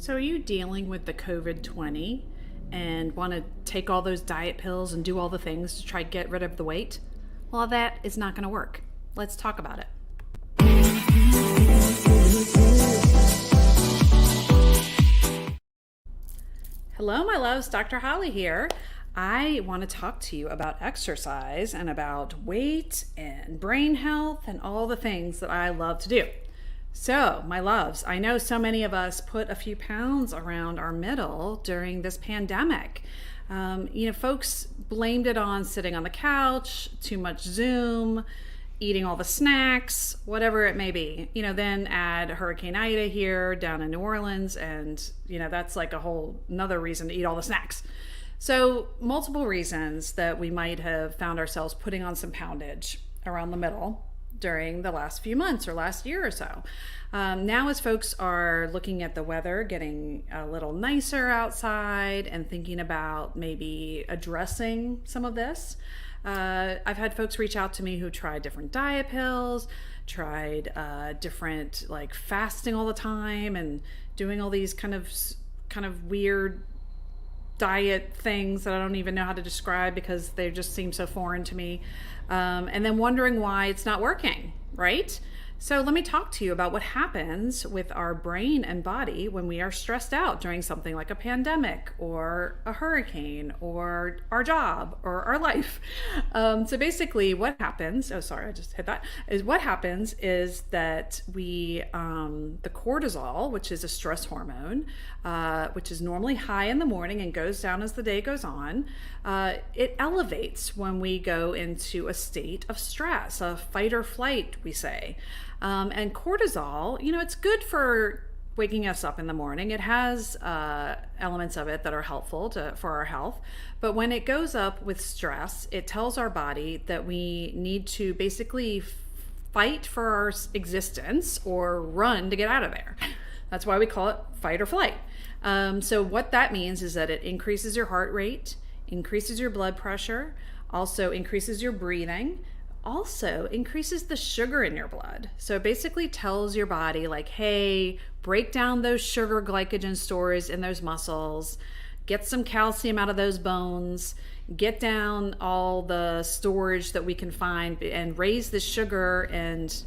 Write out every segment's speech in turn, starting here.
So are you dealing with the COVID-20 and want to take all those diet pills and do all the things to try to get rid of the weight? Well, that is not going to work. Let's talk about it. Hello, my loves. Dr. Holly here. I want to talk to you about exercise and about weight and brain health and all the things that I love to do. So, my loves, I know so many of us put a few pounds around our middle during this pandemic. Folks blamed it on sitting on the couch, too much Zoom, eating all the snacks, whatever it may be. Then add Hurricane Ida here down in New Orleans, and that's like a whole another reason to eat all the snacks. So, multiple reasons that we might have found ourselves putting on some poundage around the middle during the last few months or last year or so. Now, as folks are looking at the weather getting a little nicer outside and thinking about maybe addressing some of this, I've had folks reach out to me who tried different diet pills, tried different like fasting all the time and doing all these kind of weird diet things that I don't even know how to describe because they just seem so foreign to me, and then wondering why it's not working, right? So let me talk to you about what happens with our brain and body when we are stressed out during something like a pandemic or a hurricane or our job or our life. So basically what happens, what happens is that the cortisol, which is a stress hormone, which is normally high in the morning and goes down as the day goes on, it elevates when we go into a state of stress, a fight or flight, we say. And cortisol, it's good for waking us up in the morning. It has elements of it that are helpful for our health. But when it goes up with stress, it tells our body that we need to basically fight for our existence or run to get out of there. That's why we call it fight or flight. So what that means is that it increases your heart rate, increases your blood pressure, also increases your breathing, also increases the sugar in your blood. So it basically tells your body like, hey, break down those sugar glycogen stores in those muscles, get some calcium out of those bones, get down all the storage that we can find and raise the sugar and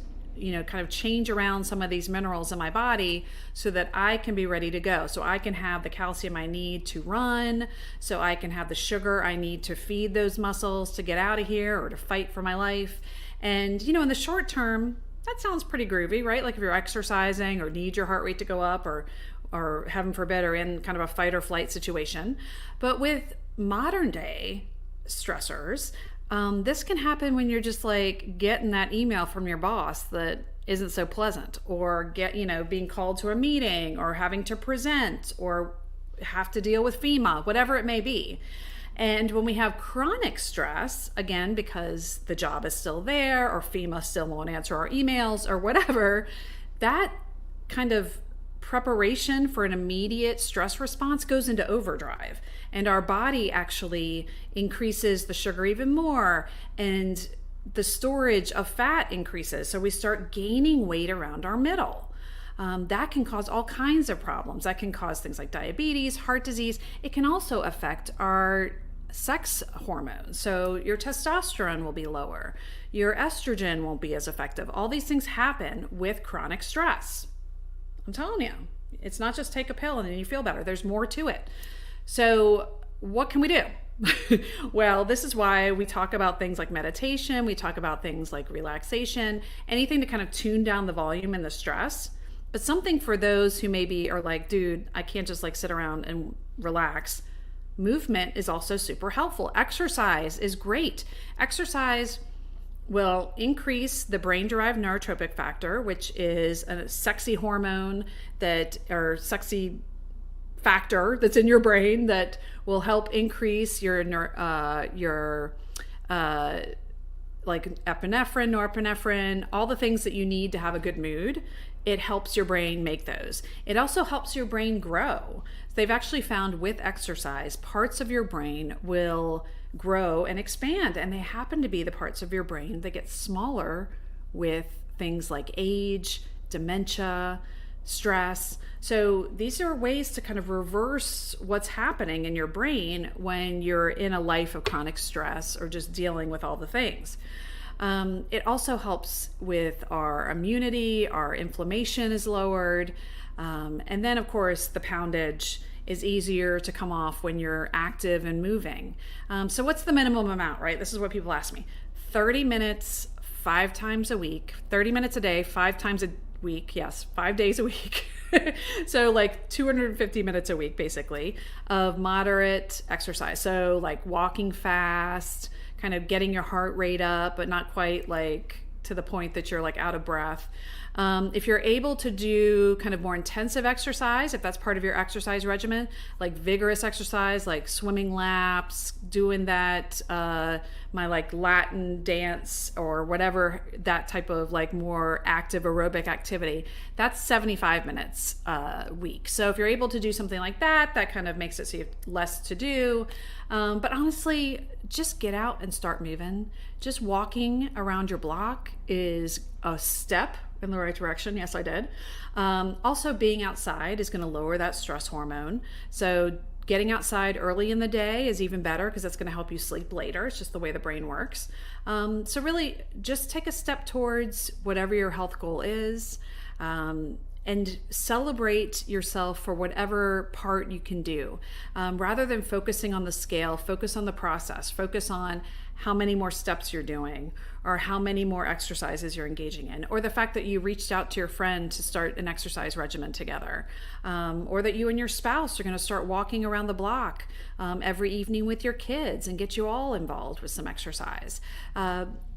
kind of change around some of these minerals in my body so that I can be ready to go. So I can have the calcium I need to run, so I can have the sugar I need to feed those muscles to get out of here or to fight for my life. And, in the short term, that sounds pretty groovy, right? Like if you're exercising or need your heart rate to go up or heaven forbid, are in kind of a fight or flight situation. But with modern day stressors, this can happen when you're just like getting that email from your boss that isn't so pleasant, or being called to a meeting or having to present or have to deal with FEMA, whatever it may be. And when we have chronic stress, again, because the job is still there or FEMA still won't answer our emails or whatever, that kind of preparation for an immediate stress response goes into overdrive, and our body actually increases the sugar even more, and the storage of fat increases, so we start gaining weight around our middle. That can cause all kinds of problems. That can cause things like diabetes, heart disease. It can also affect our sex hormones. So your testosterone will be lower, your estrogen won't be as effective. All these things happen with chronic stress. I'm telling you, it's not just take a pill and then you feel better. There's more to it. So what can we do? Well, this is why we talk about things like meditation. We talk about things like relaxation, anything to kind of tune down the volume and the stress. But something for those who maybe are like, dude, I can't just like sit around and relax. Movement is also super helpful. Exercise is great. Exercise will increase the brain-derived neurotropic factor, which is a sexy hormone sexy factor that's in your brain that will help increase your like epinephrine, norepinephrine, all the things that you need to have a good mood. It helps your brain make those. It also helps your brain grow. They've actually found with exercise, parts of your brain will grow and expand, and they happen to be the parts of your brain that get smaller with things like age, dementia, stress. So these are ways to kind of reverse what's happening in your brain when you're in a life of chronic stress or just dealing with all the things. It also helps with our immunity, our inflammation is lowered. And then, of course, the poundage is easier to come off when you're active and moving. So what's the minimum amount, right? This is what people ask me. 30 minutes, 5 times a week, 30 minutes a day, 5 times a week. Yes, 5 days a week. So like 250 minutes a week, basically, of moderate exercise. So like walking fast, kind of getting your heart rate up, but not quite like to the point that you're like out of breath. If you're able to do kind of more intensive exercise, if that's part of your exercise regimen, like vigorous exercise, like swimming laps, doing that, my like Latin dance or whatever, that type of like more active aerobic activity, that's 75 minutes a week. So if you're able to do something like that, that kind of makes it so you have less to do. But honestly, just get out and start moving. Just walking around your block is a step in the right direction. Yes, I did. Also, being outside is going to lower that stress hormone. So getting outside early in the day is even better because that's going to help you sleep later. It's just the way the brain works. So really just take a step towards whatever your health goal is. And celebrate yourself for whatever part you can do. Rather than focusing on the scale, focus on the process, focus on how many more steps you're doing or how many more exercises you're engaging in, or the fact that you reached out to your friend to start an exercise regimen together, or that you and your spouse are going to start walking around the block every evening with your kids and get you all involved with some exercise.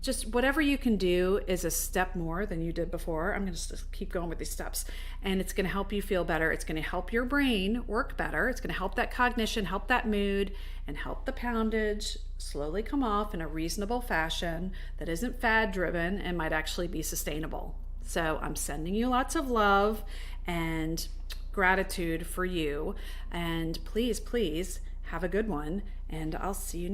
Just whatever you can do is a step more than you did before. I'm going to just keep going with these steps, and it's going to help you feel better. It's going to help your brain work better. It's going to help that cognition, help that mood, and help the poundage slowly come off in a reasonable fashion that isn't fad driven and might actually be sustainable. So I'm sending you lots of love and gratitude for you, and please have a good one, and I'll see you next